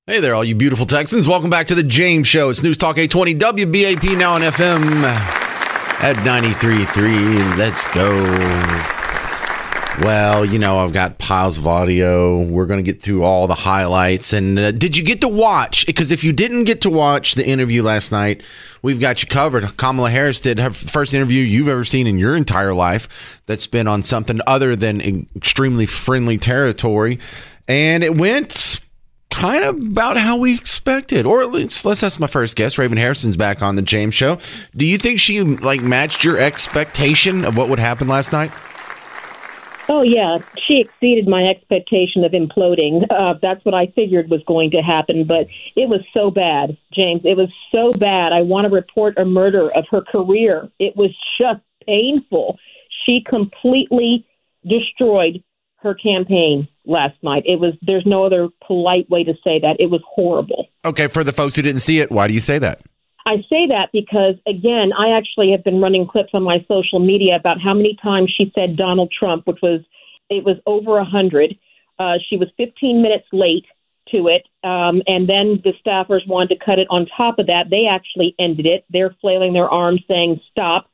Hey there, all you beautiful Texans. Welcome back to the James Show. It's News Talk 820 WBAP, now on FM at 93.3. Let's go. Well, you know, I've got piles of audio. We're going to get through all the highlights. And did you get to watch? Because if you didn't get to watch the interview last night, we've got you covered. Kamala Harris did her first interview you've ever seen in your entire life that's been on something other than extremely friendly territory. And it went kind of about how we expected, or at least let's ask my first guest. Raven Harrison's back on the James Show. Do you think she matched your expectation of what would happen last night? Oh, yeah. She exceeded my expectation of imploding. That's what I figured was going to happen, but it was so bad, James. It was so bad. I want to report a murder of her career. It was just painful. She completely destroyed her campaign last night. There's no other polite way to say that. It was horrible. Okay, for the folks who didn't see it, why do you say that? I say that because, again, I actually have been running clips on my social media about how many times she said Donald Trump, it was over 100. She was 15 minutes late to it, and then the staffers wanted to cut it on top of that. They actually ended it. They're flailing their arms saying stop.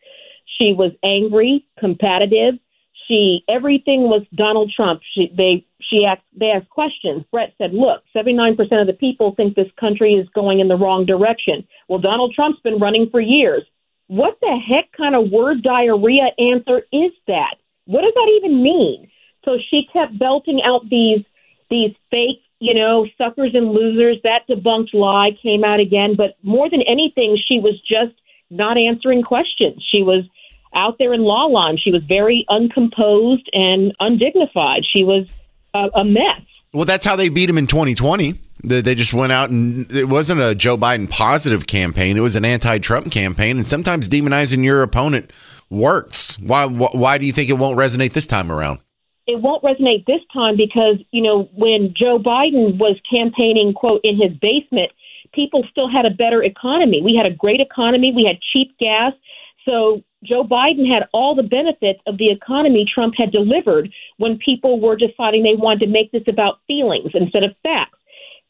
She was angry, combative. Everything was Donald Trump. They asked questions. Brett said, look, 79% of the people think this country is going in the wrong direction. Well, Donald Trump's been running for years. What the heck kind of word diarrhea answer is that? What does that even mean? So she kept belting out these fake, suckers and losers. That debunked lie came out again. But more than anything, she was just not answering questions. She was out there in la la. She was very uncomposed and undignified. She was a mess. Well, that's how they beat him in 2020. They just went out, and it wasn't a Joe Biden positive campaign. It was an anti-Trump campaign, and sometimes demonizing your opponent works. Why do you think it won't resonate this time around? It won't resonate this time because, when Joe Biden was campaigning, quote, in his basement, people still had a better economy. We had a great economy. We had cheap gas. So Joe Biden had all the benefits of the economy Trump had delivered when people were deciding they wanted to make this about feelings instead of facts.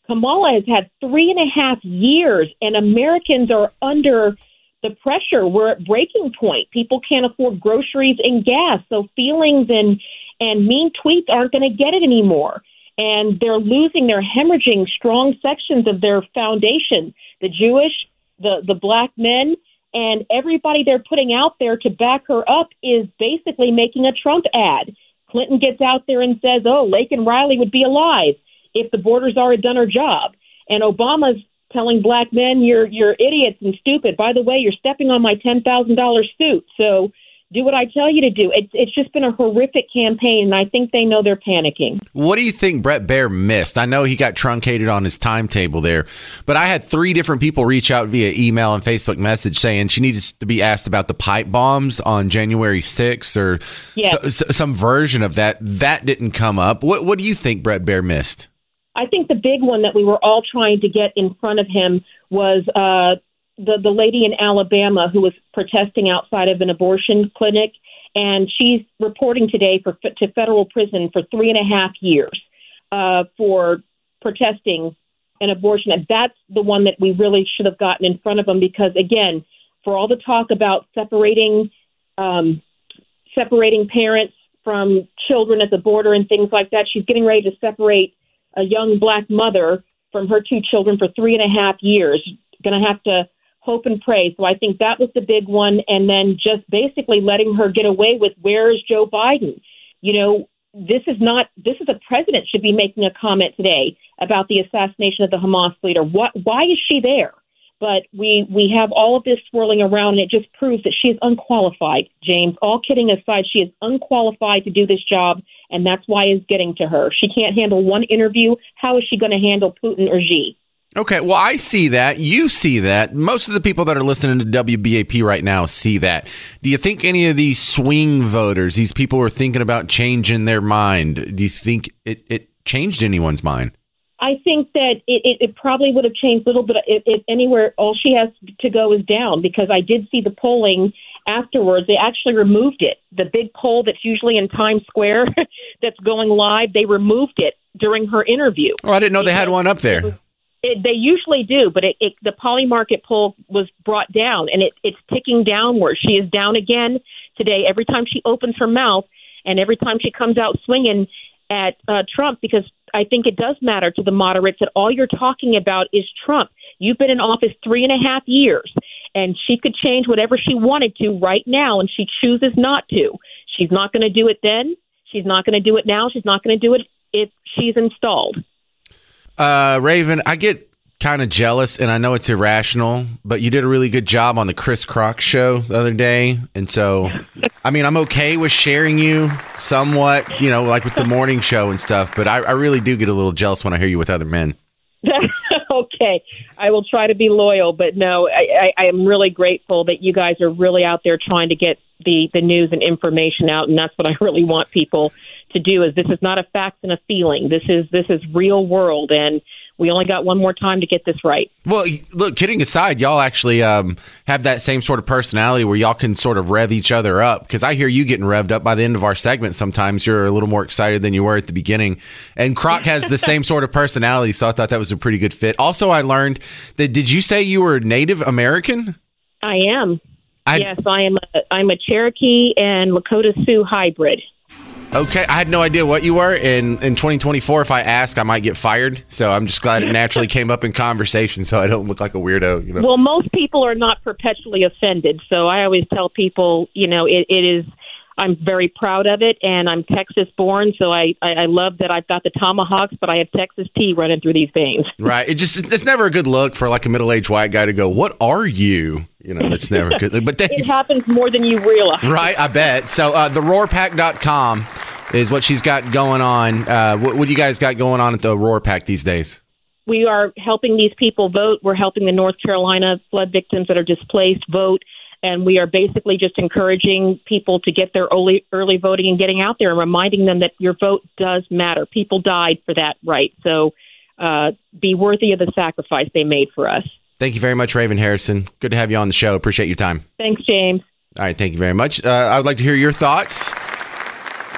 Kamala has had 3.5 years, and Americans are under the pressure. We're at breaking point. People can't afford groceries and gas, so feelings and mean tweets aren't going to get it anymore. And they're hemorrhaging strong sections of their foundation, the Jewish, the black men, and everybody they're putting out there to back her up is basically making a Trump ad. Clinton gets out there and says, oh, Laken Riley would be alive if the borders already done her job. And Obama's telling black men, you're idiots and stupid. By the way, you're stepping on my $10,000 suit. So do what I tell you to do. It's just been a horrific campaign, and I think they know they're panicking. What do you think Bret Baier missed? I know he got truncated on his timetable there, but I had 3 different people reach out via email and Facebook message saying she needed to be asked about the pipe bombs on January 6th or some version of that. That didn't come up. What do you think Bret Baier missed? I think the big one that we were all trying to get in front of him was the lady in Alabama who was protesting outside of an abortion clinic, and she's reporting today to federal prison for 3.5 years for protesting an abortion. And that's the one that we really should have gotten in front of him because, again, for all the talk about separating parents from children at the border and things like that, she's getting ready to separate a young black mother from her 2 children for 3.5 years. Going to have to hope and pray. So I think that was the big one. And then just basically letting her get away with, where is Joe Biden? This is a president should be making a comment today about the assassination of the Hamas leader. Why is she there? But we have all of this swirling around, and it just proves that she is unqualified, James. All kidding aside, she is unqualified to do this job, and that's why it's getting to her. She can't handle one interview. How is she going to handle Putin or Xi? Okay, well, I see that. You see that. Most of the people that are listening to WBAP right now see that. Do you think any of these swing voters, these people who are thinking about changing their mind, do you think it changed anyone's mind? I think that it probably would have changed a little bit if anywhere. All she has to go is down, because I did see the polling afterwards. They actually removed it. The big poll that's usually in Times Square that's going live, they removed it during her interview. Oh, I didn't know they had one up there. They usually do, but the Polymarket poll was brought down, and it's ticking downward. She is down again today every time she opens her mouth and every time she comes out swinging at Trump, because I think it does matter to the moderates that all you're talking about is Trump. You've been in office 3.5 years, and she could change whatever she wanted to right now, and she chooses not to. She's not going to do it then. She's not going to do it now. She's not going to do it if she's installed. Raven, I get kind of jealous, and I know it's irrational, but you did a really good job on the Chris Crock show the other day. And so, I mean, I'm okay with sharing you somewhat, like with the morning show and stuff, but I really do get a little jealous when I hear you with other men. Okay. I will try to be loyal, but no, I am really grateful that you guys are really out there trying to get the news and information out. And that's what I really want people to do. Is this is not a fact and a feeling. This is real world. And we only got one more time to get this right. Well, look, kidding aside, y'all actually have that same sort of personality where y'all can sort of rev each other up, because I hear you getting revved up by the end of our segment. Sometimes you're a little more excited than you were at the beginning. And Croc has the same sort of personality, so I thought that was a pretty good fit. Also, I learned that, did you say you were Native American? I am. Yes, I'm a Cherokee and Lakota Sioux hybrid. Okay, I had no idea what you were. In 2024, if I ask, I might get fired. So I'm just glad it naturally came up in conversation, so I don't look like a weirdo. Well, most people are not perpetually offended. So I always tell people, it is. I'm very proud of it, and I'm Texas born, so I love that I've got the tomahawks, but I have Texas tea running through these veins. Right. It's never a good look for like a middle-aged white guy to go, "What are you?" It's never good. But it happens more than you realize. Right, I bet. So theroarpack.com is what she's got going on. What do you guys got going on at the Roar Pack these days? We are helping these people vote. We're helping the North Carolina flood victims that are displaced vote. And we are basically just encouraging people to get their early voting and getting out there and reminding them that your vote does matter. People died for that right. So be worthy of the sacrifice they made for us. Thank you very much, Raven Harrison. Good to have you on the show. Appreciate your time. Thanks, James. All right. Thank you very much. I would like to hear your thoughts.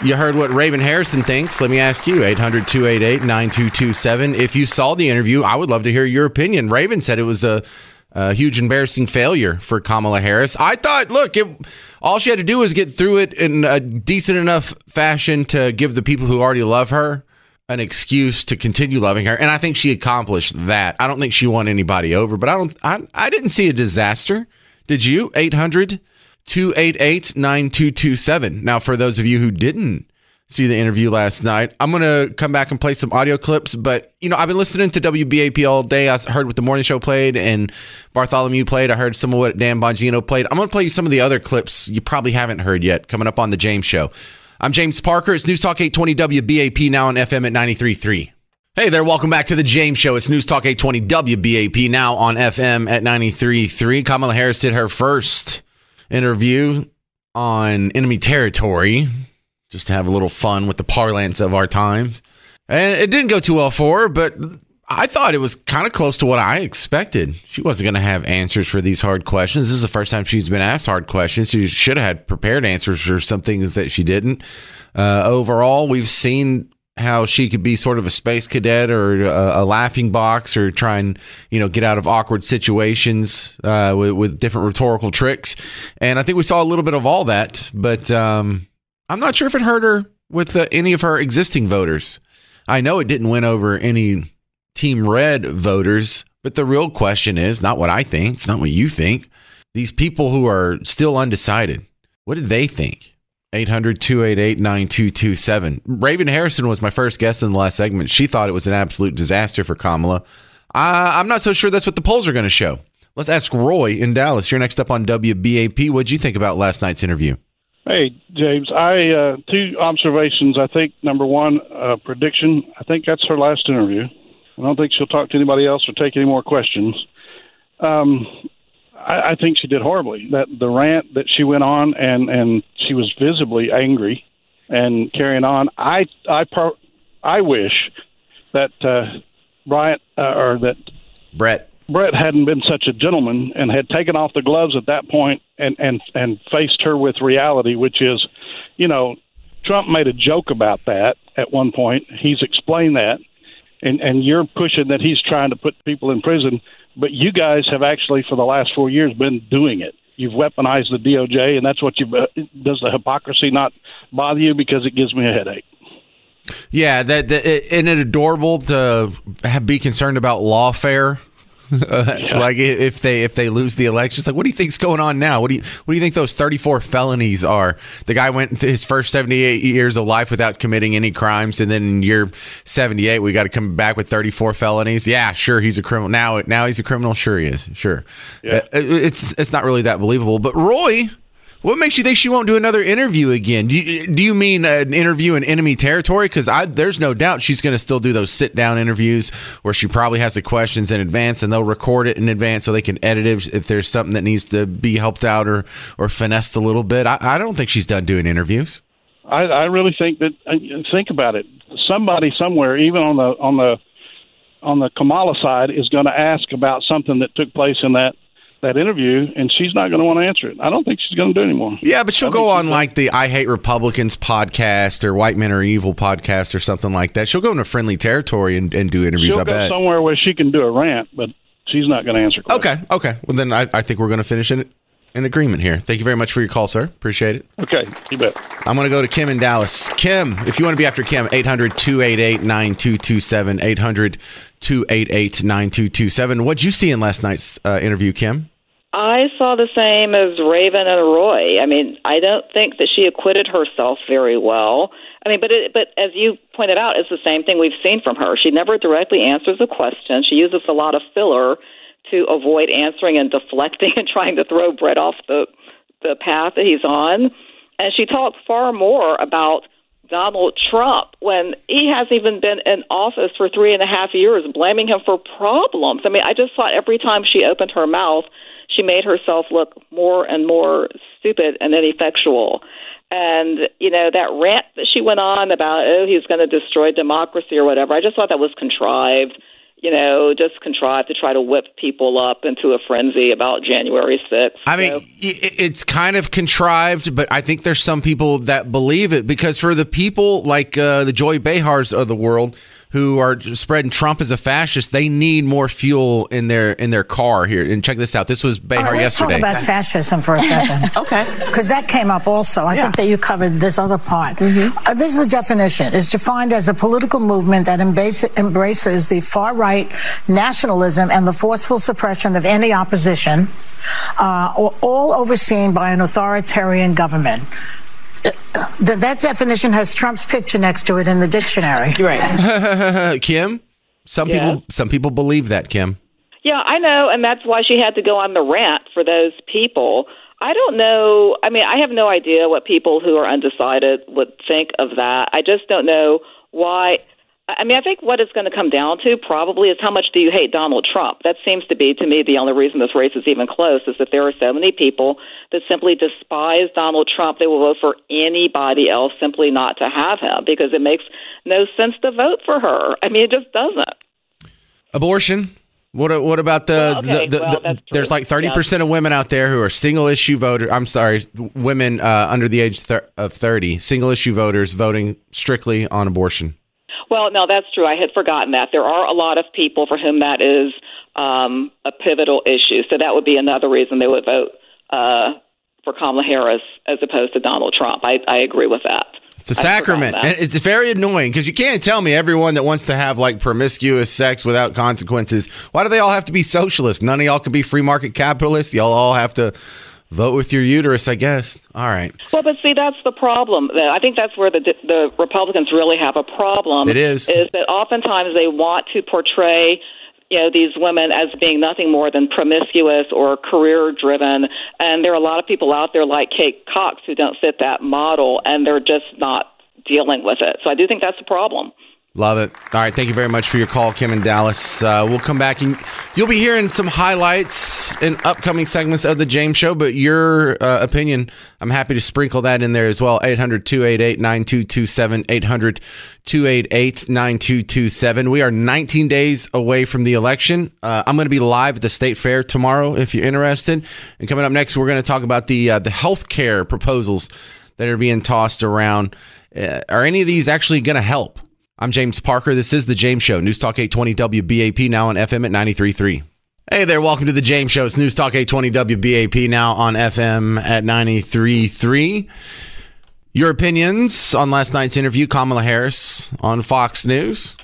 You heard what Raven Harrison thinks. Let me ask you, 800-288-9227. If you saw the interview, I would love to hear your opinion. Raven said it was a huge embarrassing failure for Kamala Harris. I thought, look, all she had to do was get through it in a decent enough fashion to give the people who already love her an excuse to continue loving her. And I think she accomplished that. I don't think she won anybody over, but I didn't see a disaster. Did you? 800-288-9227. Now, for those of you who didn't see the interview last night, I'm going to come back and play some audio clips, but I've been listening to WBAP all day. I heard what the morning show played and Bartholomew played. I heard some of what Dan Bongino played. I'm going to play you some of the other clips you probably haven't heard yet coming up on the James Show. I'm James Parker. It's News Talk 820 WBAP, now on FM at 93.3. Hey there, welcome back to the James Show. It's News Talk 820 WBAP, now on FM at 93.3. Kamala Harris did her first interview on enemy territory, just to have a little fun with the parlance of our times. And it didn't go too well for her, but I thought it was kind of close to what I expected. She wasn't going to have answers for these hard questions. This is the first time she's been asked hard questions. She should have had prepared answers for some things that she didn't. Overall, we've seen how she could be sort of a space cadet or a laughing box, or try and, get out of awkward situations with different rhetorical tricks. And I think we saw a little bit of all that, but I'm not sure if it hurt her with any of her existing voters. I know it didn't win over any Team Red voters, but the real question is not what I think. It's not what you think. These people who are still undecided, what did they think? 800-288-9227. Raven Harrison was my first guest in the last segment. She thought it was an absolute disaster for Kamala. I'm not so sure that's what the polls are going to show. Let's ask Roy in Dallas. You're next up on WBAP. What'd you think about last night's interview? Hey, James, two observations. I think, number one, prediction. I think that's her last interview. I don't think she'll talk to anybody else or take any more questions. I think she did horribly. That the rant that she went on, and she was visibly angry and carrying on. I wish that Brett hadn't been such a gentleman and had taken off the gloves at that point and faced her with reality, which is, Trump made a joke about that at one point. He's explained that. and you're pushing that he's trying to put people in prison, but you guys have actually for the last 4 years been doing it. You've weaponized the DOJ, and that's what you've. Does the hypocrisy not bother you? Because it gives me a headache. Yeah, isn't it adorable to be concerned about lawfare? Like if they lose the election, it's like, what do you think's going on now? What do you think those 34 felonies are? The guy went his first 78 years of life without committing any crimes, and then in year 78 we got to come back with 34 felonies. Yeah, sure, he's a criminal now. He's a criminal. Sure, he is. Sure, yeah. It's not really that believable. But Roy, what makes you think she won't do another interview again? Do you mean an interview in enemy territory? Because there's no doubt she's going to still do those sit-down interviews where she probably has the questions in advance and they'll record it in advance so they can edit it if there's something that needs to be helped out or finessed a little bit. I don't think she's done doing interviews. I really think that. Think about it. Somebody somewhere, even on the Kamala side, is going to ask about something that took place in that interview, and she's not going to want to answer it. I don't think she's going to do it anymore. Yeah, but she'll go on like the I Hate Republicans podcast or White Men Are Evil podcast or something like that. She'll go into friendly territory and do interviews, she'll go somewhere where she can do a rant, but she's not going to answer questions. Okay. Well, then I think we're going to finish in agreement here. Thank you very much for your call, sir. Appreciate it. Okay, you bet. I'm going to go to Kim in Dallas. Kim, if you want to be after Kim, 800-288-9227, 800-288-9227. What'd you see in last night's interview, Kim? I saw the same as Raven and Roy. I mean, I don't think that she acquitted herself very well. I mean, but as you pointed out, it's the same thing we've seen from her. She never directly answers a question. She uses a lot of filler to avoid answering and deflecting and trying to throw Brett off the path that he's on. And she talks far more about Donald Trump when he hasn't even been in office for 3.5 years, blaming him for problems. I mean, I just thought every time she opened her mouth, she made herself look more and more stupid and ineffectual. And, that rant that she went on about, he's going to destroy democracy or whatever, I just thought that was contrived, just contrived to try to whip people up into a frenzy about January 6th. I mean, it's kind of contrived, but I think there's some people that believe it because for the people like the Joy Behars of the world who are spreading Trump as a fascist, they need more fuel in their car here. And check this out. This was Behar yesterday. Let's talk about fascism for a second. Okay. Because that came up also. I think that you covered this other part. Mm-hmm. This is the definition. It's defined as a political movement that embraces the far-right nationalism and the forceful suppression of any opposition, all overseen by an authoritarian government. That definition has Trump's picture next to it in the dictionary. Right. Kim, some people believe that, Kim. Yeah, I know, and that's why she had to go on the rant for those people. I don't know. I mean, I have no idea what people who are undecided would think of that. I just don't know why. I mean, I think what it's going to come down to probably is how much do you hate Donald Trump? That seems to be, to me, the only reason this race is even close is that there are so many people that simply despise Donald Trump. They will vote for anybody else simply not to have him because it makes no sense to vote for her. I mean, it just doesn't. Abortion. What about there's like 30% of women out there who are single issue voters. I'm sorry, women under the age of 30, single issue voters voting strictly on abortion. Well, no, that's true. I had forgotten that. There are a lot of people for whom that is a pivotal issue. So that would be another reason they would vote for Kamala Harris as opposed to Donald Trump. I agree with that. It's a sacrament. And it's very annoying because you can't tell me everyone that wants to have like promiscuous sex without consequences. Why do they all have to be socialists? None of y'all can be free market capitalists. Y'all all have to vote with your uterus, I guess. All right. Well, but see, that's the problem. I think that's where the Republicans really have a problem. It is that oftentimes they want to portray these women as being nothing more than promiscuous or career-driven, and there are a lot of people out there like Kate Cox who don't fit that model, and they're just not dealing with it. So I do think that's a problem. Love it. All right, thank you very much for your call, Kim in Dallas. We'll come back, and you'll be hearing some highlights in upcoming segments of the James Show, but your opinion, I'm happy to sprinkle that in there as well. 800-288-9227, 800-288-9227. We are 19 days away from the election. I'm going to be live at the State Fair tomorrow if you're interested. And coming up next, we're going to talk about the health care proposals that are being tossed around. Are any of these actually going to help? I'm James Parker. This is The James Show. News Talk 820 WBAP, now on FM at 93.3. Hey there, welcome to The James Show. It's News Talk 820 WBAP, now on FM at 93.3. Your opinions on last night's interview, Kamala Harris on Fox News.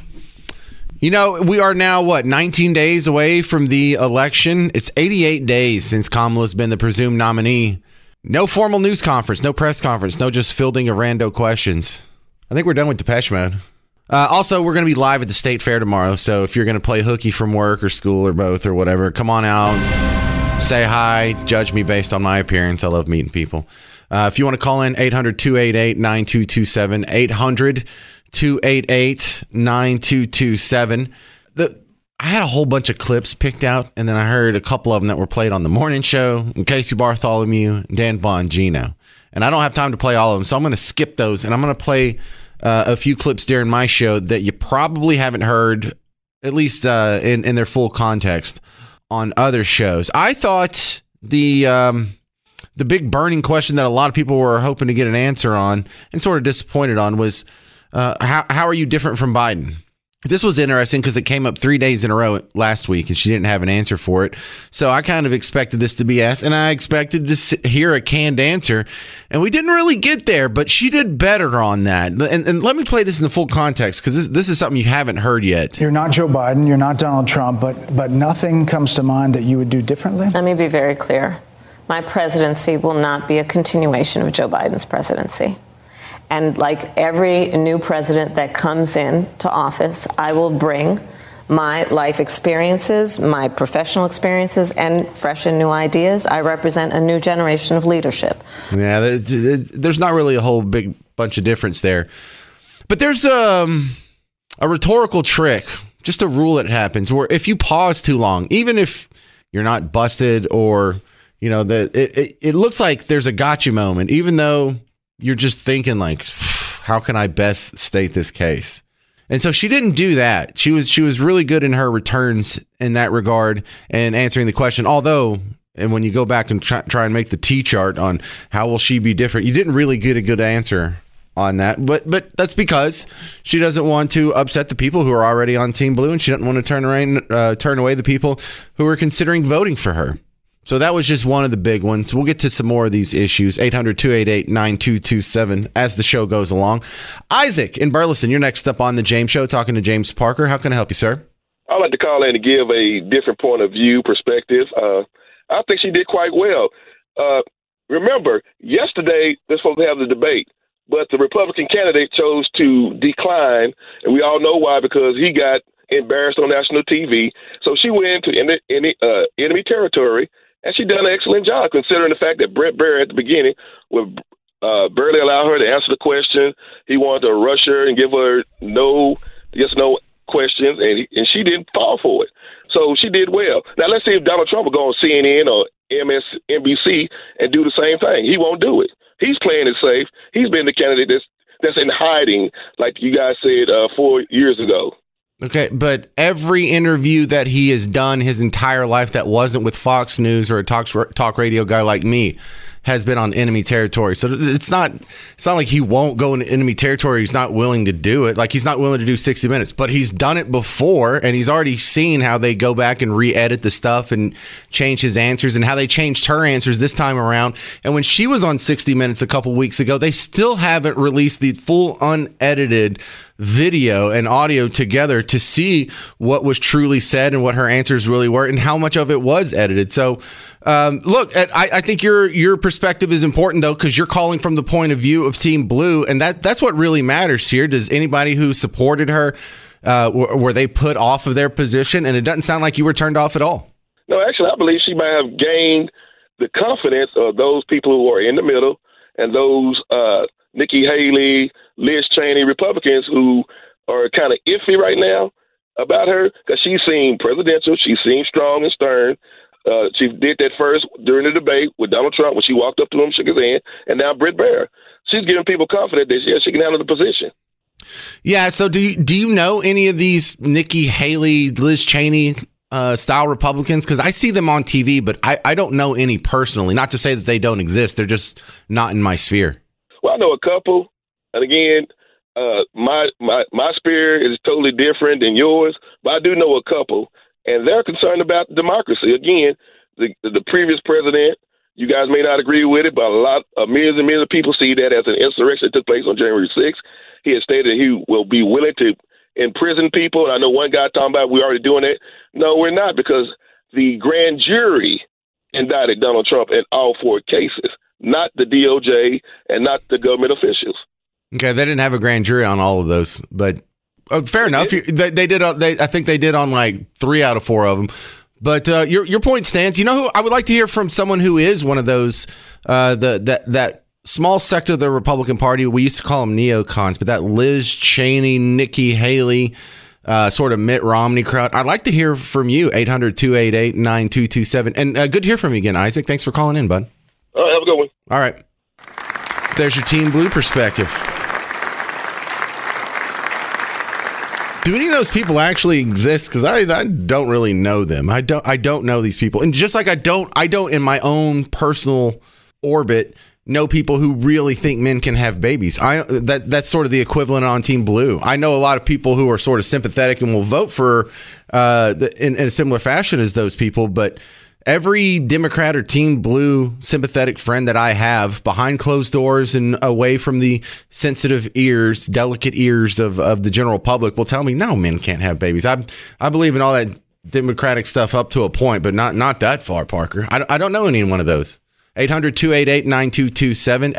You know, we are now, 19 days away from the election. It's 88 days since Kamala's been the presumed nominee. No formal news conference, no press conference, no just fielding of rando questions. I think we're done with Depeche Mode. Also, we're going to be live at the State Fair tomorrow, so if you're going to play hooky from work or school or both or whatever, come on out, say hi, judge me based on my appearance. I love meeting people. If you want to call in, 800-288-9227, 800-288-9227. I had a whole bunch of clips picked out, and then I heard a couple of them that were played on The Morning Show, Casey Bartholomew, Dan Bongino. And I don't have time to play all of them, so I'm going to skip those, and I'm going to play a few clips during my show that you probably haven't heard, at least in their full context, on other shows. I thought the big burning question that a lot of people were hoping to get an answer on and sort of disappointed on was, how are you different from Biden? This was interesting because it came up 3 days in a row last week and she didn't have an answer for it. So I kind of expected this to be asked, and I expected to hear a canned answer, and we didn't really get there, but she did better on that. And let me play this in the full context because this is something you haven't heard yet. You're not Joe Biden, you're not Donald Trump, but nothing comes to mind that you would do differently? Let me be very clear. My presidency will not be a continuation of Joe Biden's presidency. And like every new president that comes in to office, I will bring my life experiences, my professional experiences, and fresh and new ideas. I represent a new generation of leadership. Yeah, there's not really a whole big bunch of difference there. But there's a rhetorical trick, just a rule that happens, where if you pause too long, even if you're not busted or, you know, it looks like there's a gotcha moment, even though you're just thinking like, how can I best state this case? And so she didn't do that. She was really good in her returns in that regard and answering the question. Although, and when you go back and try and make the T-chart on how will she be different, you didn't really get a good answer on that. But that's because she doesn't want to upset the people who are already on Team Blue, and she doesn't want to turn away the people who are considering voting for her. So that was just one of the big ones. We'll get to some more of these issues. 800-288-9227 as the show goes along. Isaac in Burleson, you're next up on The James Show, talking to James Parker. How can I help you, sir? I'd like to call in to give a different point of view, perspective. I think she did quite well. Remember, yesterday they're supposed to have the debate, but the Republican candidate chose to decline, and we all know why, because he got embarrassed on national TV. So she went into enemy territory, and she done an excellent job, considering the fact that Brett Baer at the beginning would barely allow her to answer the question. He wanted to rush her and give her no questions, and she didn't fall for it. So she did well. Now let's see if Donald Trump will go on CNN or MSNBC and do the same thing. He won't do it. He's playing it safe. He's been the candidate that's in hiding, like you guys said 4 years ago. Okay, but every interview that he has done his entire life that wasn't with Fox News or a talk radio guy like me has been on enemy territory. So it's not like he won't go into enemy territory. He's not willing to do it. Like, he's not willing to do 60 Minutes, but he's done it before, and he's already seen how they go back and re-edit the stuff and change his answers, and how they changed her answers this time around. And when she was on 60 Minutes a couple weeks ago, they still haven't released the full unedited video and audio together to see what was truly said and what her answers really were and how much of it was edited. So look, I think your perspective is important, though, because you're calling from the point of view of Team Blue, and that's what really matters here. Does anybody who supported her, were they put off of their position? And it doesn't sound like you were turned off at all. No, actually, I believe she might have gained the confidence of those people who are in the middle and those Nikki Haley, Liz Cheney Republicans who are kind of iffy right now about her, because she seemed presidential. She seemed strong and stern. She did that first during the debate with Donald Trump when she walked up to him, shook his hand, and now Britt Baer. She's giving people confidence that she can handle the position. Yeah. So do you know any of these Nikki Haley, Liz Cheney style Republicans? Because I see them on TV, but I don't know any personally. Not to say that they don't exist. They're just not in my sphere. Well, I know a couple. And again, My spirit is totally different than yours, but I do know a couple, and they're concerned about democracy. Again, the previous president, you guys may not agree with it, but millions and millions of people see that as an insurrection that took place on January 6th. He has stated that he will be willing to imprison people. And I know one guy talking about we're already doing it. No, we're not, because the grand jury indicted Donald Trump in all 4 cases, not the DOJ and not the government officials. Okay, they didn't have a grand jury on all of those, but fair enough. They did. I think they did on like 3 out of 4 of them. But your point stands. You know who I would like to hear from? Someone who is one of those that small sector of the Republican Party. We used to call them neocons, but that Liz Cheney, Nikki Haley, sort of Mitt Romney crowd. I'd like to hear from you. 800-288-9227. And good to hear from you again, Isaac. Thanks for calling in, bud. All right, have a good one. All right. There's your Team Blue perspective. Do any of those people actually exist? Because I don't really know them. I don't know these people, and just like I don't in my own personal orbit know people who really think men can have babies. That's sort of the equivalent on Team Blue. I know a lot of people who are sort of sympathetic and will vote for in a similar fashion as those people, but every Democrat or Team Blue sympathetic friend that I have behind closed doors and away from the sensitive ears, delicate ears of the general public will tell me, no, men can't have babies. I believe in all that Democratic stuff up to a point, but not that far, Parker. I don't know any one of those. 800-288-9227,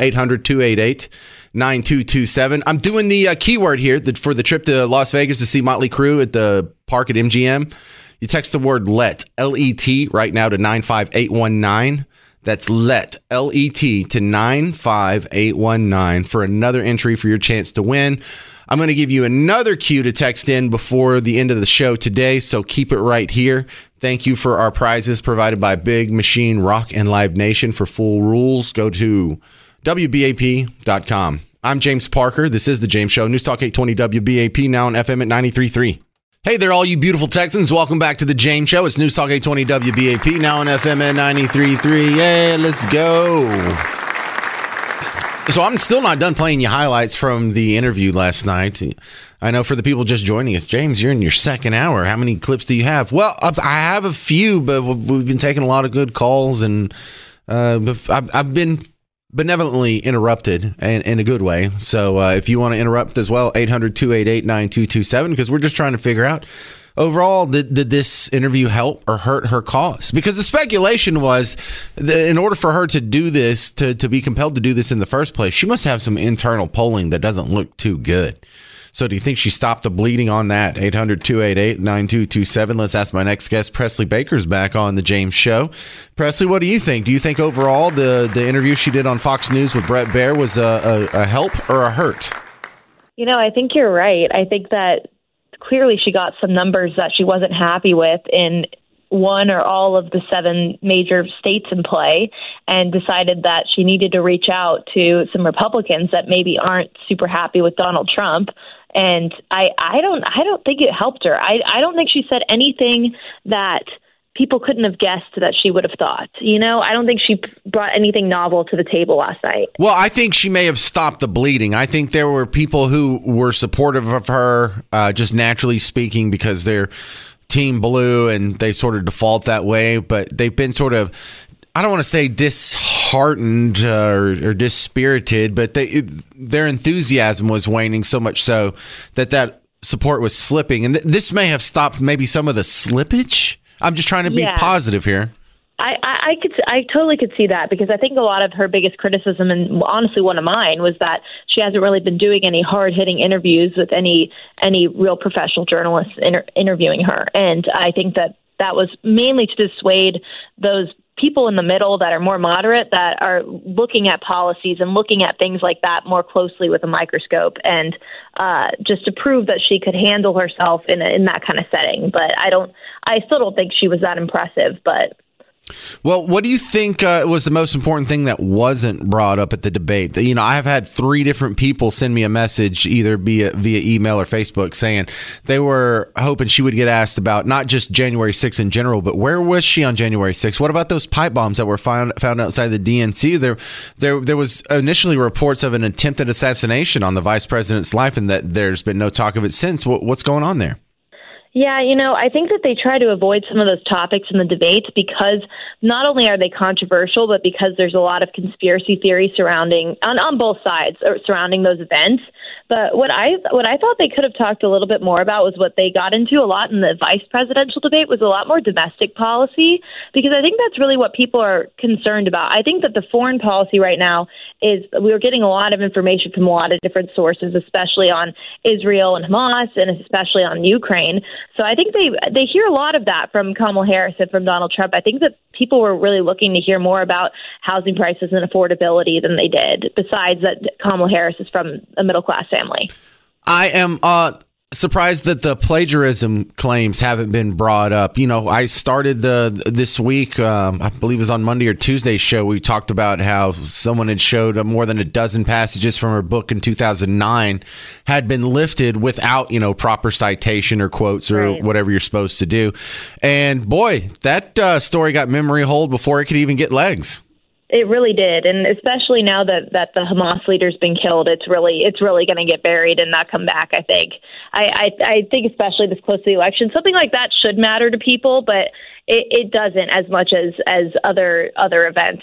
800-288-9227. I'm doing the keyword here for the trip to Las Vegas to see Motley Crue at the park at MGM. You text the word LET, L-E-T, right now to 95819. That's LET, L-E-T, to 95819 for another entry for your chance to win. I'm going to give you another cue to text in before the end of the show today, so keep it right here. Thank you for our prizes provided by Big Machine Rock and Live Nation. For full rules, go to WBAP.com. I'm James Parker. This is The James Show. News Talk 820 WBAP, now on FM at 93.3. Hey there, all you beautiful Texans. Welcome back to The James Show. It's News Talk 820 WBAP, now on FM at 93.3. Yeah, let's go. So I'm still not done playing you highlights from the interview last night. I know for the people just joining us, James, you're in your second hour. How many clips do you have? Well, I have a few, but we've been taking a lot of good calls, and I've been benevolently interrupted in a good way. So if you want to interrupt as well, 800-288-9227, because we're just trying to figure out, overall, did this interview help or hurt her cause? Because the speculation was that in order for her to do this, to be compelled to do this in the first place, she must have some internal polling that doesn't look too good. So do you think she stopped the bleeding on that? 800-288-9227. Let's ask my next guest. Presley Baker's back on The James Show. Presley, what do you think? Do you think overall the interview she did on Fox News with Brett Baer was a help or a hurt? You know, I think you're right. I think that clearly she got some numbers that she wasn't happy with in one or all of the 7 major states in play, and decided that she needed to reach out to some Republicans that maybe aren't super happy with Donald Trump. And I don't think it helped her. I don't think she said anything that people couldn't have guessed that she would have thought. You know, I don't think she brought anything novel to the table last night. Well, I think she may have stopped the bleeding. I think there were people who were supportive of her, just naturally speaking, because they're Team Blue and they sort of default that way. But they've been sort of, I don't want to say disheartened or dispirited, but their enthusiasm was waning so much so that support was slipping. And this may have stopped maybe some of the slippage. I'm just trying to be positive here. I totally could see that, because I think a lot of her biggest criticism, and honestly one of mine, was that she hasn't really been doing any hard-hitting interviews with any real professional journalists interviewing her. And I think that was mainly to dissuade those people in the middle that are more moderate, that are looking at policies and looking at things like that more closely with a microscope, and just to prove that she could handle herself in that kind of setting. But I still don't think she was that impressive, but Well, what do you think was the most important thing that wasn't brought up at the debate? You know, I have had 3 different people send me a message, either via email or Facebook, saying they were hoping she would get asked about not just January 6th in general, but where was she on January 6th? What about those pipe bombs that were found outside the DNC? There was initially reports of an attempted assassination on the vice president's life, and that there's been no talk of it since. What's going on there? Yeah, I think that they try to avoid some of those topics in the debates because not only are they controversial, but because there's a lot of conspiracy theory surrounding on both sides or surrounding those events. But what I thought they could have talked a little bit more about was what they got into a lot in the vice presidential debate was a lot more domestic policy, because I think that's really what people are concerned about. I think that the foreign policy right now is we're getting a lot of information from a lot of different sources, especially on Israel and Hamas and especially on Ukraine. So I think they hear a lot of that from Kamala Harris and from Donald Trump. I think that people were really looking to hear more about housing prices and affordability than they did, besides that Kamala Harris is from a middle-class family. I am surprised that the plagiarism claims haven't been brought up. You know, I started this week, I believe it was on Monday or Tuesday's show, we talked about how someone had showed more than a dozen passages from her book in 2009 had been lifted without, proper citation or quotes or whatever you're supposed to do. And boy, that story got memory hold before it could even get legs. It really did, and especially now that the Hamas leader's been killed, it's really going to get buried and not come back. I think. I think especially this close to the election, something like that should matter to people, but it doesn't as much as other events.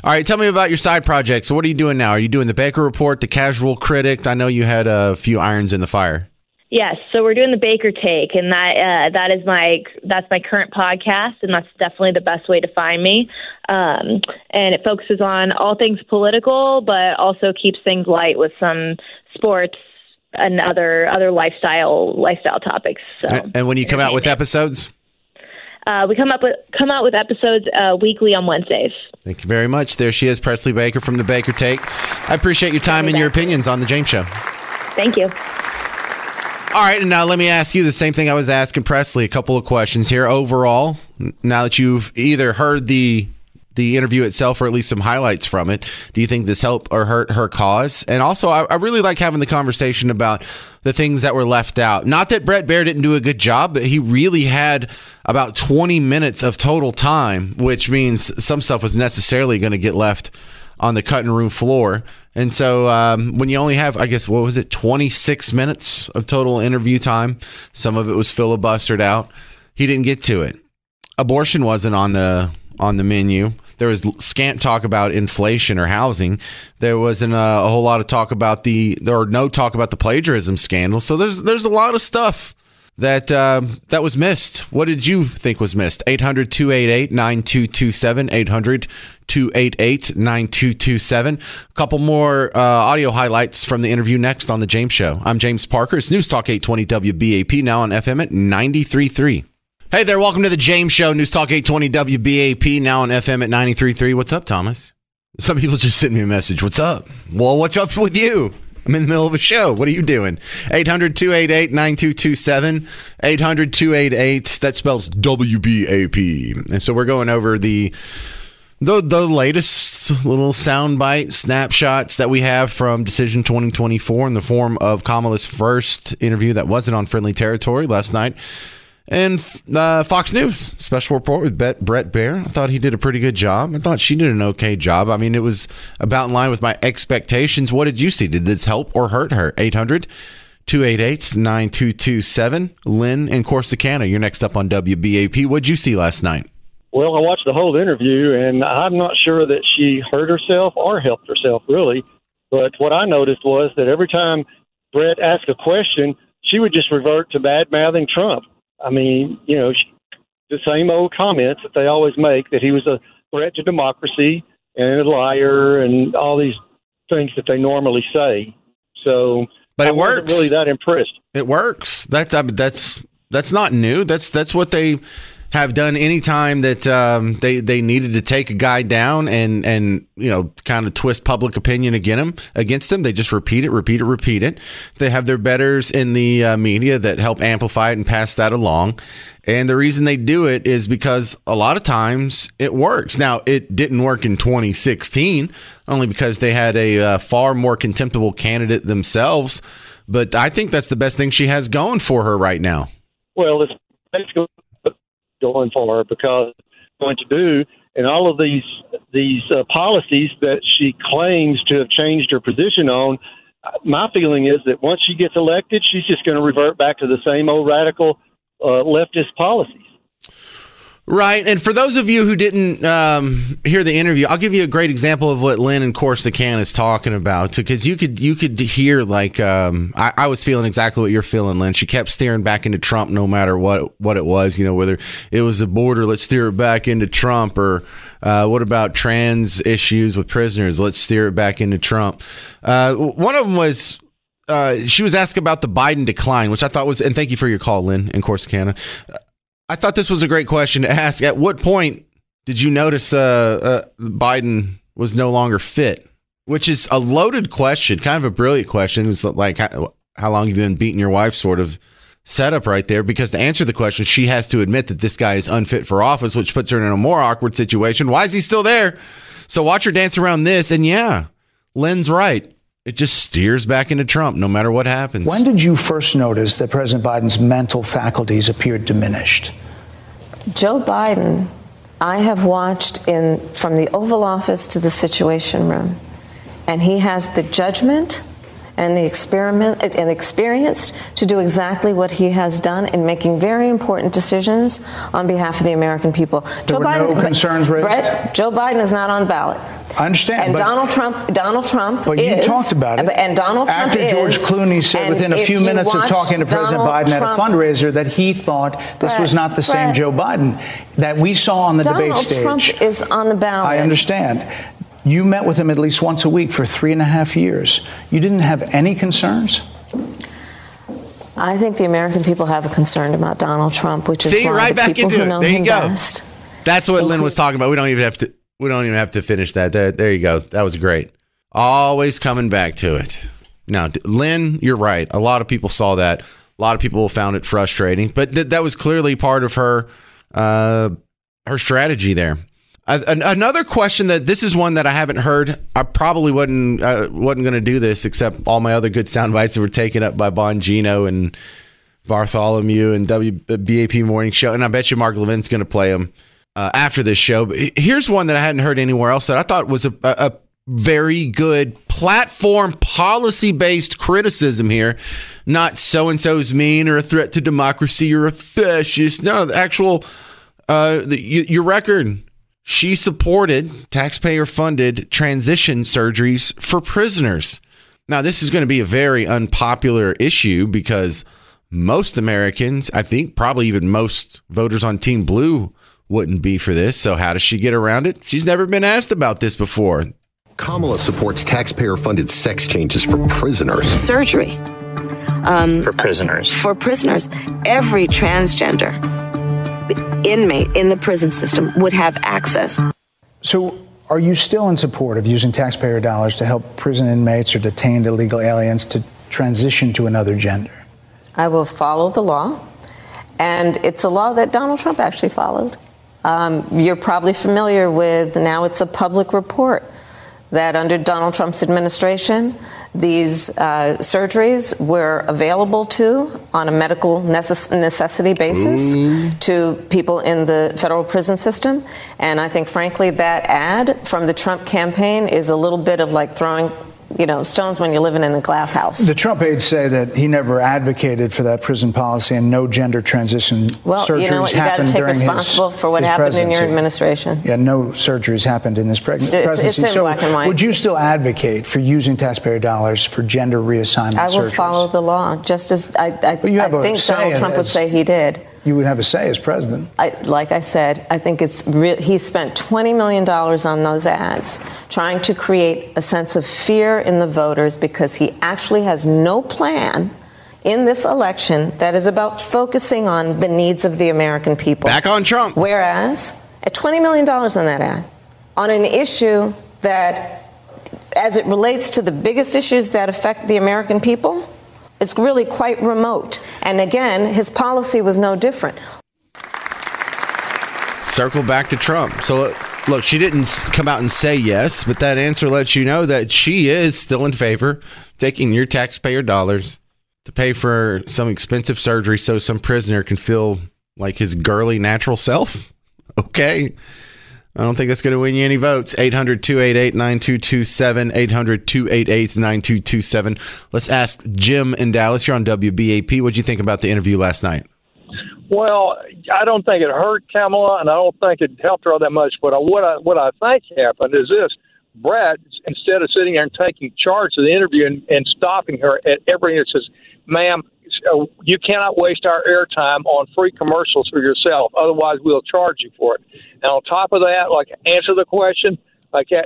All right, tell me about your side projects. So what are you doing now? Are you doing the Baker Report, the Casual Critic? I know you had a few irons in the fire. Yes, so we're doing the Baker Take, and that's my current podcast, and that's definitely the best way to find me. And it focuses on all things political, but also keeps things light with some sports and other lifestyle topics. So, and when you come out with episodes, we come out with episodes weekly on Wednesdays. Thank you very much. There she is, Presley Baker from the Baker Take. I appreciate your time and your opinions on the James Show. Thank you. All right, and now let me ask you the same thing I was asking Presley. A couple of questions here. Overall, now that you've either heard the interview itself or at least some highlights from it, do you think this helped or hurt her cause? And also, I really like having the conversation about the things that were left out. Not that Brett Baer didn't do a good job, but he really had about 20 minutes of total time, which means some stuff was necessarily going to get left on the cutting room floor. And so when you only have, 26 minutes of total interview time, some of it was filibustered out. He didn't get to it. Abortion wasn't on the menu. There was scant talk about inflation or housing. There wasn't a whole lot of talk about no talk about the plagiarism scandal. So there's a lot of stuff that was missed. What did you think was missed? 800-288-9227, 800-288-9227. A couple more audio highlights from the interview next on The James Show. I'm James Parker. It's News Talk 820 WBAP, now on FM at 93.3. Hey there, welcome to The James Show, News Talk 820 WBAP, now on FM at 93.3. What's up, Thomas? Some people just sent me a message. What's up? Well, what's up with you? I'm in the middle of a show. What are you doing? 800-288-9227. 800-288. That spells WBAP. And so we're going over the latest little soundbite snapshots that we have from Decision 2024 in the form of Kamala's first interview that wasn't on friendly territory last night. And Fox News special report with Brett Baer. I thought he did a pretty good job. I thought she did an okay job. I mean, it was about in line with my expectations. What did you see? Did this help or hurt her? 800-288-9227. Lynn in Corsicana, you're next up on WBAP. What'd you see last night? Well, I watched the whole interview, and I'm not sure that she hurt herself or helped herself, really. But what I noticed was that every time Brett asked a question, she would just revert to bad-mouthing Trump. I mean, the same old comments that they always make, that he was a threat to democracy and a liar and all these things that they normally say. So, but it works. I wasn't really that impressed. It works. That's not new. That's what they have done any time that they needed to take a guy down and kind of twist public opinion against him. They just repeat it. They have their betters in the media that help amplify it and pass that along. And the reason they do it is because a lot of times it works. Now, it didn't work in 2016, only because they had a far more contemptible candidate themselves. But I think that's the best thing she has going for her right now. Well, it's basically going for her because going to do and all of these policies that she claims to have changed her position on. My feeling is that once she gets elected, she's just going to revert back to the same old radical leftist policies. Right. And for those of you who didn't hear the interview, I'll give you a great example of what Lynn in Corsicana is talking about, because you could hear like I was feeling exactly what you're feeling, Lynn. She kept steering back into Trump no matter what it was, whether it was the border, let's steer it back into Trump, or what about trans issues with prisoners? Let's steer it back into Trump. One of them was she was asked about the Biden decline, which I thought was, and thank you for your call, Lynn in Corsicana. I thought this was a great question to ask. At what point did you notice Biden was no longer fit? Which is a loaded question, kind of a brilliant question. It's like, how long have you been beating your wife sort of setup right there? Because to answer the question, she has to admit that this guy is unfit for office, which puts her in a more awkward situation. Why is he still there? So watch her dance around this. And yeah, Lynn's right. It just steers back into Trump no matter what happens. When did you first notice that President Biden's mental faculties appeared diminished? Joe Biden, I have watched from the Oval Office to the Situation Room, and he has the judgment and the experience to do exactly what he has done in making very important decisions on behalf of the American people. There were no concerns raised? Brett, Joe Biden is not on the ballot. I understand. And Donald Trump but is. You talked about it. And Donald Trump After George Clooney said within a few minutes of talking to President Biden at a fundraiser that he thought this was not the same Joe Biden that we saw on the debate stage. Donald Trump is on the ballot. I understand. You met with him at least once a week for 3.5 years. You didn't have any concerns? I think the American people have a concern about Donald Trump, which is why right the back people into who know it. There him you go. best. That's what Lynn was talking about. We don't even have to finish that. There you go. That was great. Always coming back to it. Now, Lynn, you're right. A lot of people saw that. A lot of people found it frustrating, but that was clearly part of her strategy there. Another question this is one that I haven't heard. I probably wasn't going to do this, except all my other good sound bites that were taken up by Bongino and Bartholomew and WBAP Morning Show. And I bet you Mark Levin's going to play them after this show. But here's one that I hadn't heard anywhere else that I thought was a very good platform policy-based criticism here. Not so-and-so's mean or a threat to democracy or a fascist. No, the actual, your record. She supported taxpayer-funded transition surgeries for prisoners. Now, this is going to be a very unpopular issue because most Americans, I think probably even most voters on Team Blue, wouldn't be for this. So how does she get around it? She's never been asked about this before. Kamala supports taxpayer-funded sex changes for prisoners. Surgery. For prisoners. For prisoners. Every transgender inmate in the prison system would have access. So are you still in support of using taxpayer dollars to help prison inmates or detained illegal aliens to transition to another gender? I will follow the law, and it's a law that Donald Trump actually followed. You're probably familiar with, now it's a public report, that under Donald Trump's administration, these surgeries were available on a medical necessity basis to people in the federal prison system. And I think, frankly, that ad from the Trump campaign is a little bit of like throwing stones when you're living in a glass house. The Trump aides say that he never advocated for that prison policy and no gender transition surgeries you know what? You got to take responsible for what happened in your administration. Yeah, no surgeries happened in his presidency. It's in black and white. Would you still advocate for using taxpayer dollars for gender reassignment surgeries? I will follow the law, just as I think Donald Trump would say he did. You would have a say as president. Like I said, I think he spent $20 million on those ads trying to create a sense of fear in the voters because he actually has no plan. in this election that is about focusing on the needs of the American people. Back on Trump. Whereas, at $20 million on that ad, on an issue that, as it relates to the biggest issues that affect the American people, it's really quite remote. And again, his policy was no different. Circle back to Trump. So, look, she didn't come out and say yes, but that answer lets you know that she is still in favor of taking your taxpayer dollars to pay for some expensive surgery so some prisoner can feel like his girly natural self. Okay. I don't think that's going to win you any votes. 800-288-9227. 800-288-9227. Let's ask Jim in Dallas. You're on WBAP. What did you think about the interview last night? Well, I don't think it hurt Kamala, and I don't think it helped her all that much. But what I think happened is this. Brett, instead of sitting there and taking charge of the interview and stopping her at everything, it says, ma'am, you cannot waste our airtime on free commercials for yourself. Otherwise, we'll charge you for it. And on top of that, answer the question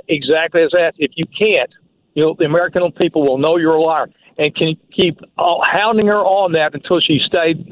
exactly as asked. If you can't, the American people will know you're a liar. And can keep hounding her on that until she stayed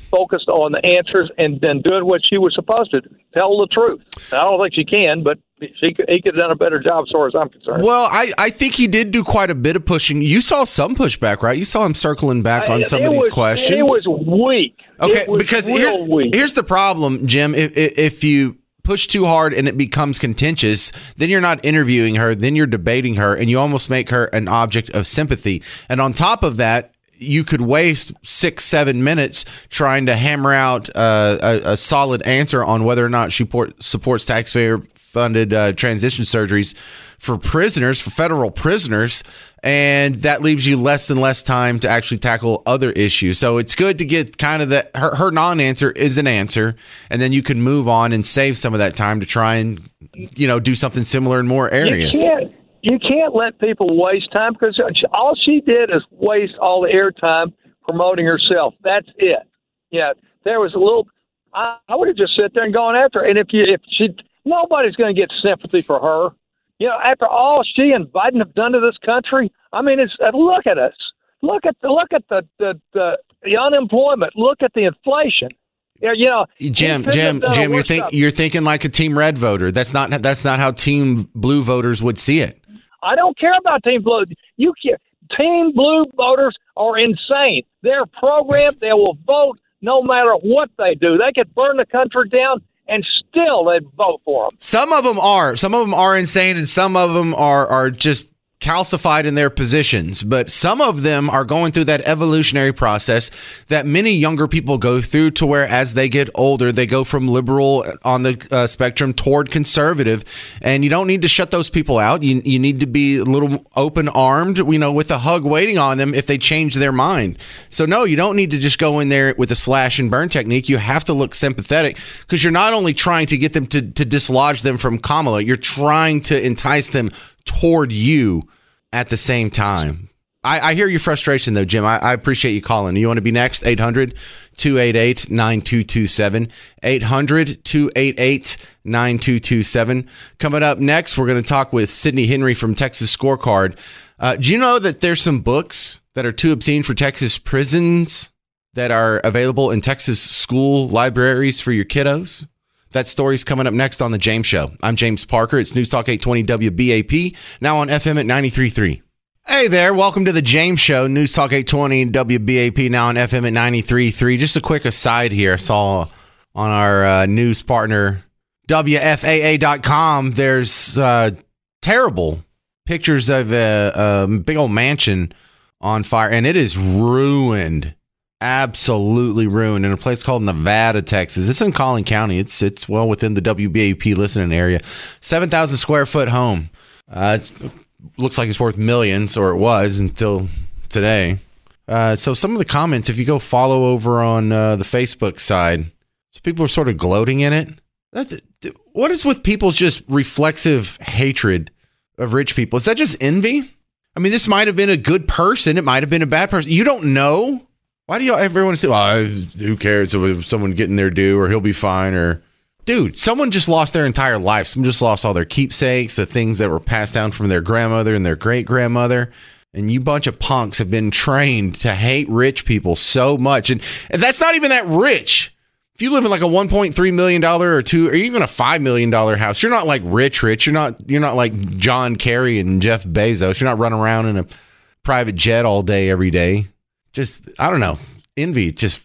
focused on the answers and then doing what she was supposed to tell the truth. And I don't think she can, but he could have done a better job as far as I'm concerned. Well, I think he did do quite a bit of pushing. You saw some pushback, right? You saw him circling back on some of these questions. It was weak. Okay, because here's the problem, Jim. If you push too hard and it becomes contentious, then you're not interviewing her, then you're debating her, and you almost make her an object of sympathy. And on top of that, you could waste 6-7 minutes trying to hammer out a solid answer on whether or not she supports taxpayer-funded transition surgeries for prisoners, for federal prisoners, and that leaves you less and less time to actually tackle other issues. So it's good to get kind of her non-answer is an answer, and then you can move on and save some of that time to try and do something similar in more areas. You can't let people waste time, because all she did is waste all the airtime promoting herself. That's it. Yeah, there was a little. I would have just sat there and gone after her. And if she, nobody's going to get sympathy for her. After all she and Biden have done to this country, I mean, look at us. Look at the unemployment. Look at the inflation. Jim, you're thinking like a Team Red voter. That's not how Team Blue voters would see it. I don't care about Team Blue. Team Blue voters are insane. They're programmed. They will vote no matter what they do. They could burn the country down, and still they'd vote for them. Some of them are. Some of them are insane, and some of them are just calcified in their positions. But some of them are going through that evolutionary process that many younger people go through, to where as they get older, they go from liberal on the spectrum toward conservative. And you don't need to shut those people out. You need to be a little open-armed, with a hug waiting on them if they change their mind. So no, you don't need to just go in there with a slash and burn technique. You have to look sympathetic, because you're not only trying to get them to dislodge them from Kamala, you're trying to entice them toward you at the same time. I hear your frustration, though, Jim. I appreciate you calling. You want to be next? 800-288-9227. 800-288-9227. Coming up next, we're going to talk with Sydney Henry from Texas Scorecard. Do you know that there's some books that are too obscene for Texas prisons that are available in Texas school libraries for your kiddos? That story's coming up next on The James Show. I'm James Parker. It's News Talk 820 WBAP, now on FM at 93.3. Hey there. Welcome to The James Show. News Talk 820 WBAP, now on FM at 93.3. Just a quick aside here. I saw on our news partner, WFAA.com, there's terrible pictures of a big old mansion on fire, and it is ruined. Absolutely ruined, in a place called Nevada, Texas. It's in Collin County. It's well within the WBAP listening area. 7,000 square foot home. It looks like it's worth millions, or it was until today. So some of the comments, if you go follow over on the Facebook side, so people are sort of gloating in it. What is with people's just reflexive hatred of rich people? Is that just envy? I mean, this might have been a good person. It might have been a bad person. You don't know. Why do everyone say, who cares if someone getting their due, or he'll be fine? Or, dude, someone just lost their entire life. Someone just lost all their keepsakes, the things that were passed down from their grandmother and their great-grandmother. And you bunch of punks have been trained to hate rich people so much. And that's not even that rich. If you live in like a $1.3 million or even a $5 million house, you're not like rich. You're not like John Kerry and Jeff Bezos. You're not running around in a private jet all day, every day. Just, I don't know. Envy, just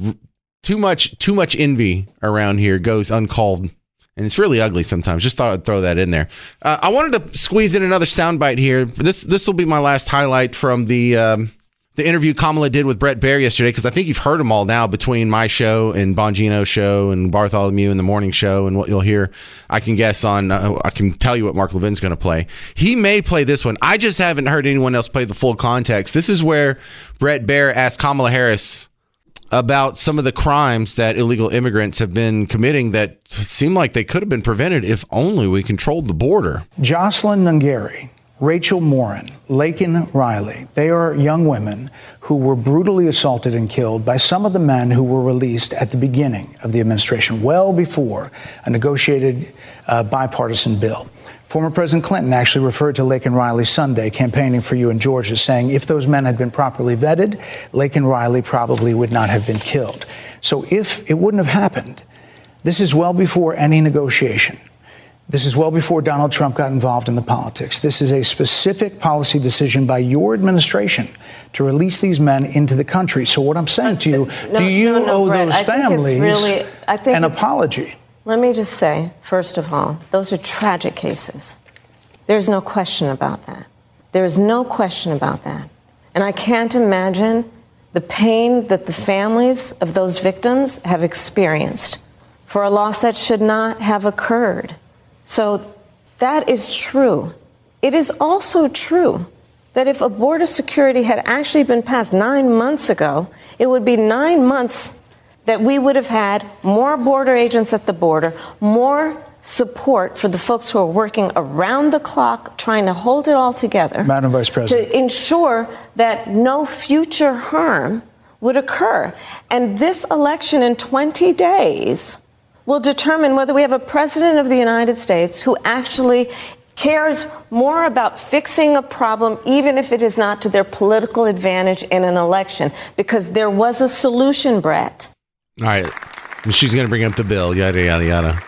too much envy around here goes uncalled. And it's really ugly sometimes. Just thought I'd throw that in there. I wanted to squeeze in another soundbite here. This will be my last highlight from the interview Kamala did with Brett Baer yesterday, because I think you've heard them all now between my show and Bongino's show and Bartholomew and the morning show and what you'll hear. I can guess on. I can tell you what Mark Levin's going to play. He may play this one. I just haven't heard anyone else play the full context. This is where Brett Baer asked Kamala Harris about some of the crimes that illegal immigrants have been committing that seem like they could have been prevented if only we controlled the border. Jocelyn Nungary, Rachel Morin, Laken Riley, they are young women who were brutally assaulted and killed by some of the men who were released at the beginning of the administration, well before a negotiated bipartisan bill. Former President Clinton actually referred to Laken Riley Sunday campaigning for you in Georgia, saying if those men had been properly vetted, Laken Riley probably would not have been killed. So if it wouldn't have happened, this is well before any negotiation. This is well before Donald Trump got involved in the politics. This is a specific policy decision by your administration to release these men into the country. So what I'm saying to you, do you owe Brett, those families an apology? Let me just say, first of all, those are tragic cases. There's no question about that. There is no question about that. And I can't imagine the pain that the families of those victims have experienced for a loss that should not have occurred. So that is true. It is also true that if a border security had actually been passed 9 months ago, it would be 9 months that we would have had more border agents at the border, more support for the folks who are working around the clock trying to hold it all together. Madam Vice President. To ensure that no future harm would occur. And this election in 20 days will determine whether we have a president of the United States who actually cares more about fixing a problem, even if it is not to their political advantage in an election, because there was a solution, Brett. All right. She's going to bring up the bill, yada, yada, yada.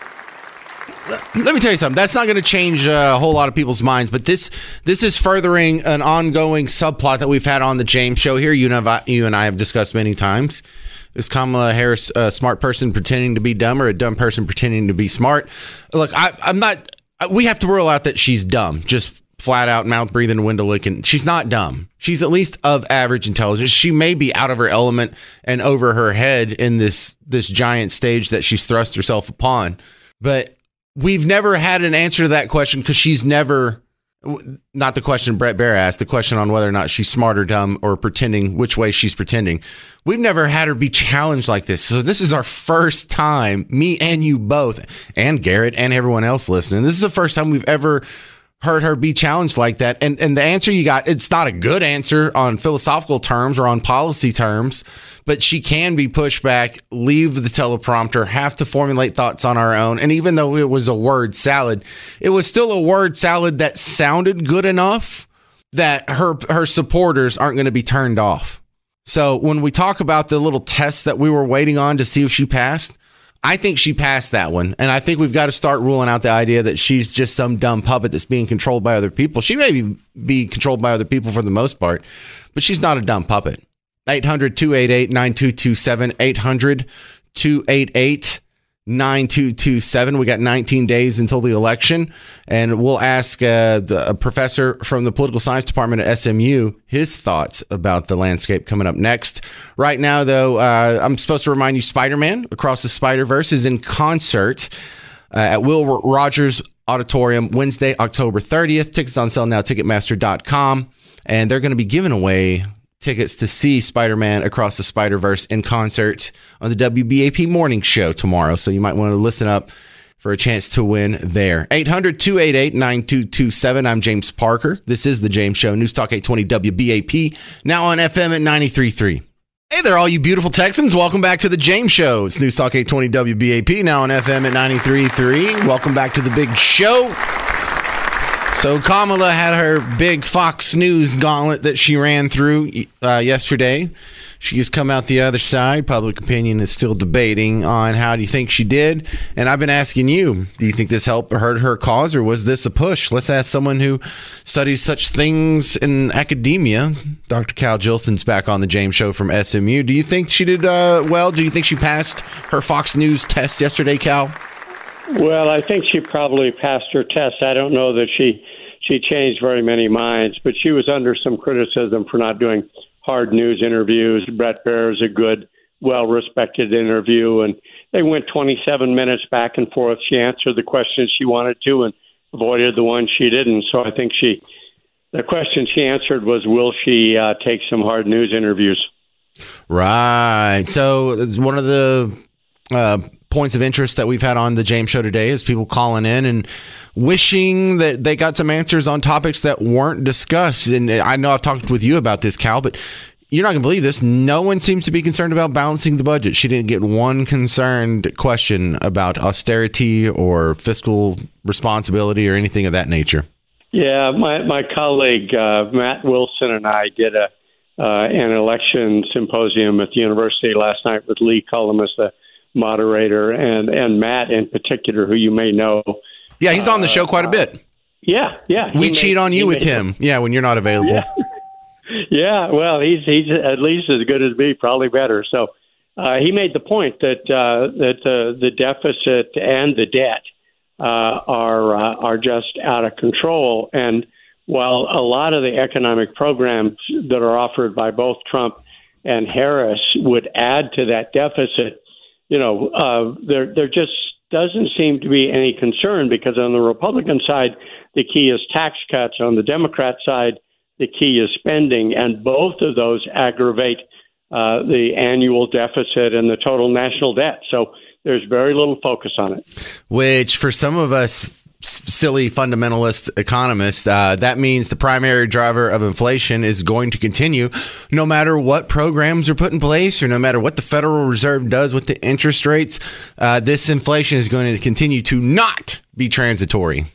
Let me tell you something. That's not going to change a whole lot of people's minds, but this is furthering an ongoing subplot that we've had on the James Show here. You and I have discussed many times. Is Kamala Harris a smart person pretending to be dumb, or a dumb person pretending to be smart? Look, I'm not. We have to rule out that she's dumb. Just flat out mouth breathing, window licking. She's not dumb. She's at least of average intelligence. She may be out of her element and over her head in this giant stage that she's thrust herself upon. But we've never had an answer to that question, because she's never, not the question Brett Baer asked, the question on whether or not she's smart or dumb or pretending, which way she's pretending. We've never had her be challenged like this. So this is our first time, me and you both, and Garrett and everyone else listening. This is the first time we've ever heard her be challenged like that. And the answer you got, it's not a good answer on philosophical terms or on policy terms, but she can be pushed back, leave the teleprompter, have to formulate thoughts on our own. And even though it was a word salad, it was still a word salad that sounded good enough that her supporters aren't going to be turned off. So when we talk about the little test that we were waiting on to see if she passed, I think she passed that one. And I think we've got to start ruling out the idea that she's just some dumb puppet that's being controlled by other people. She may be controlled by other people for the most part, but she's not a dumb puppet. 800-288-9227, 800-288-9227. We got 19 days until the election, and we'll ask a professor from the political science department at SMU his thoughts about the landscape coming up next. Right now, though, I'm supposed to remind you, Spider-Man Across the Spider-Verse is in concert at Will Rogers Auditorium Wednesday, October 30th. Tickets on sale now, Ticketmaster.com, and they're going to be giving away tickets to see Spider-Man Across the Spider-Verse in concert on the WBAP morning show tomorrow. So you might want to listen up for a chance to win there. 800-288-9227. I'm James Parker. This is The James Show, News Talk 820 WBAP, now on FM at 93.3. Hey there, all you beautiful Texans. Welcome back to The James Show. It's News Talk 820 WBAP, now on FM at 93.3. Welcome back to the big show. So Kamala had her big Fox News gauntlet that she ran through yesterday. She has come out the other side. Public opinion is still debating on how do you think she did. And I've been asking you, do you think this helped or hurt her cause, or was this a push? Let's ask someone who studies such things in academia. Dr. Cal Jilson's back on the James Show from SMU. Do you think she did well? Do you think she passed her Fox News test yesterday, Cal? Well, I think she probably passed her test. I don't know that she changed very many minds, but she was under some criticism for not doing hard news interviews. Brett Baer is a good, well-respected interview, and they went 27 minutes back and forth. She answered the questions she wanted to and avoided the ones she didn't. So I think the question she answered was, will she take some hard news interviews? Right. So it's one of the points of interest that we've had on the James Show today is people calling in and wishing that they got some answers on topics that weren't discussed. And I know I've talked with you about this, Cal, but you're not going to believe this. No one seems to be concerned about balancing the budget. She didn't get one concerned question about austerity or fiscal responsibility or anything of that nature. Yeah, my colleague Matt Wilson and I did an election symposium at the university last night with Lee Cullum as the moderator, and Matt in particular, who you may know. Yeah, he's on the show quite a bit. Yeah. We cheat on you with him. Yeah, when you're not available. Yeah. Well, he's at least as good as me, probably better. So he made the point that the deficit and the debt are just out of control. And while a lot of the economic programs that are offered by both Trump and Harris would add to that deficit, there just doesn't seem to be any concern, because on the Republican side, the key is tax cuts. On the Democrat side, the key is spending, and both of those aggravate the annual deficit and the total national debt. So there's very little focus on it. Which, for some of us silly fundamentalist economists, that means the primary driver of inflation is going to continue no matter what programs are put in place or no matter what the Federal Reserve does with the interest rates. This inflation is going to continue to not be transitory.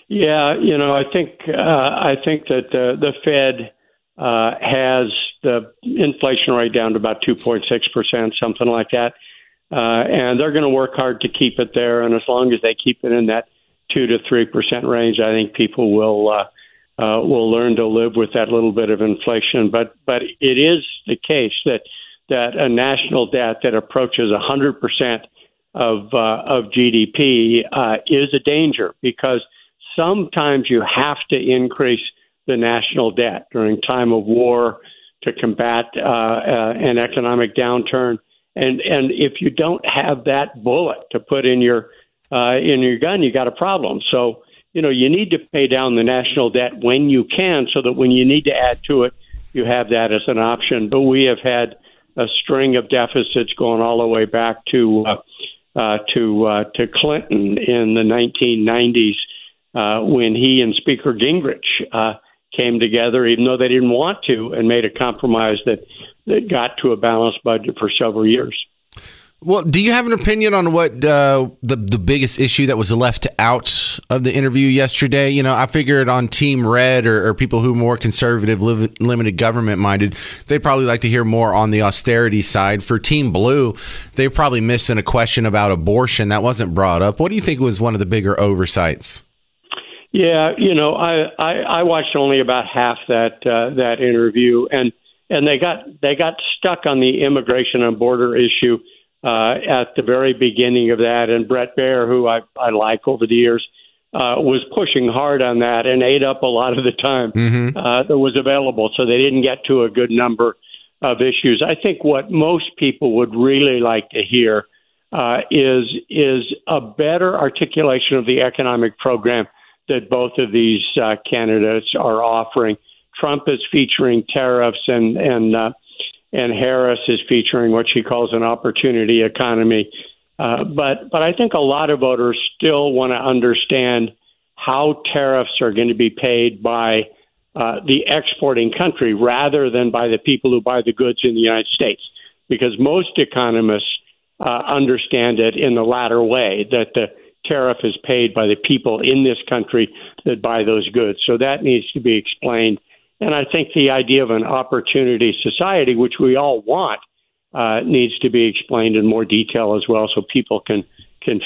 Yeah, I think that the Fed has the inflation rate down to about 2.6%, something like that, and they're going to work hard to keep it there. And as long as they keep it in that 2 to 3% range, I think people will learn to live with that little bit of inflation. But it is the case that a national debt that approaches 100% of GDP is a danger, because sometimes you have to increase the national debt during time of war to combat an economic downturn. And if you don't have that bullet to put in your gun, you got a problem. So, you need to pay down the national debt when you can, so that when you need to add to it, you have that as an option. But we have had a string of deficits going all the way back to Clinton in the 1990s, when he and Speaker Gingrich came together, even though they didn't want to, and made a compromise that got to a balanced budget for several years. Well, do you have an opinion on what the biggest issue that was left out of the interview yesterday? I figured on Team Red or people who are more conservative, limited government minded, they'd probably like to hear more on the austerity side. For Team Blue, they probably missed a question about abortion that wasn't brought up. What do you think was one of the bigger oversights? Yeah, I watched only about half that interview, and they got stuck on the immigration and border issue at the very beginning of that. And Brett Baer, who I like over the years, was pushing hard on that and ate up a lot of the time that was available. So they didn't get to a good number of issues. I think what most people would really like to hear is a better articulation of the economic program that both of these candidates are offering. Trump is featuring tariffs, and Harris is featuring what she calls an opportunity economy. But I think a lot of voters still want to understand how tariffs are going to be paid by the exporting country rather than by the people who buy the goods in the United States, because most economists understand it in the latter way, that the tariff is paid by the people in this country that buy those goods. So that needs to be explained. And I think the idea of an opportunity society, which we all want, needs to be explained in more detail as well, so people can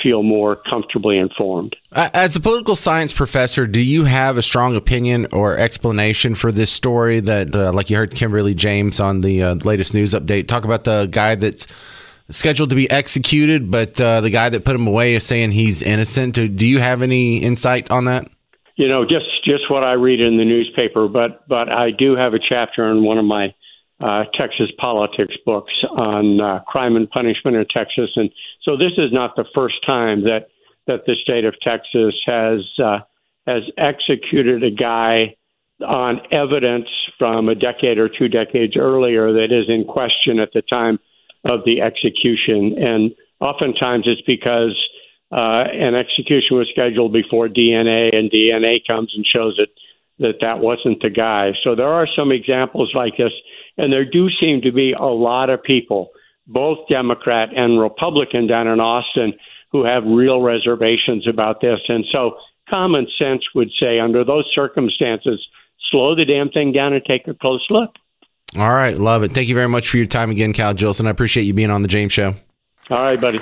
feel more comfortably informed. As a political science professor, do you have a strong opinion or explanation for this story that, like you heard Kimberly James on the latest news update, talk about the guy that's scheduled to be executed, but the guy that put him away is saying he's innocent? Do you have any insight on that? You know, just what I read in the newspaper, but I do have a chapter in one of my Texas politics books on crime and punishment in Texas. And so this is not the first time that the state of Texas has executed a guy on evidence from a decade or 2 decades earlier that is in question at the time of the execution. And oftentimes it's because an execution was scheduled before DNA, and DNA comes and shows that wasn't the guy. So there are some examples like this. And there do seem to be a lot of people, both Democrat and Republican down in Austin, who have real reservations about this. And so common sense would say, under those circumstances, slow the damn thing down and take a close look. All right. Love it. Thank you very much for your time again, Cal Jillson. I appreciate you being on the James Show. All right, buddy.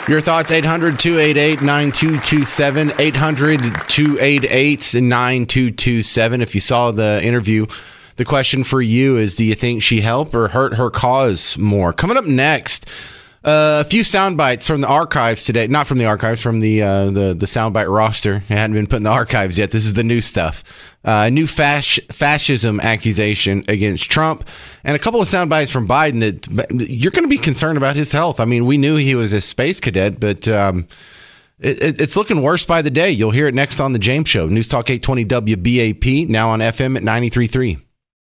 Your thoughts, 800-288-9227, 800-288-9227. If you saw the interview, the question for you is, do you think she helped or hurt her cause more? Coming up next, a few sound bites from the archives today. Not from the archives, from the soundbite roster. It hadn't been put in the archives yet. This is the new stuff. New fascism accusation against Trump, and a couple of sound bites from Biden that you're going to be concerned about his health. I mean, we knew he was a space cadet, but it's looking worse by the day. You'll hear it next on The James Show. News Talk 820 WBAP, now on FM at 93.3.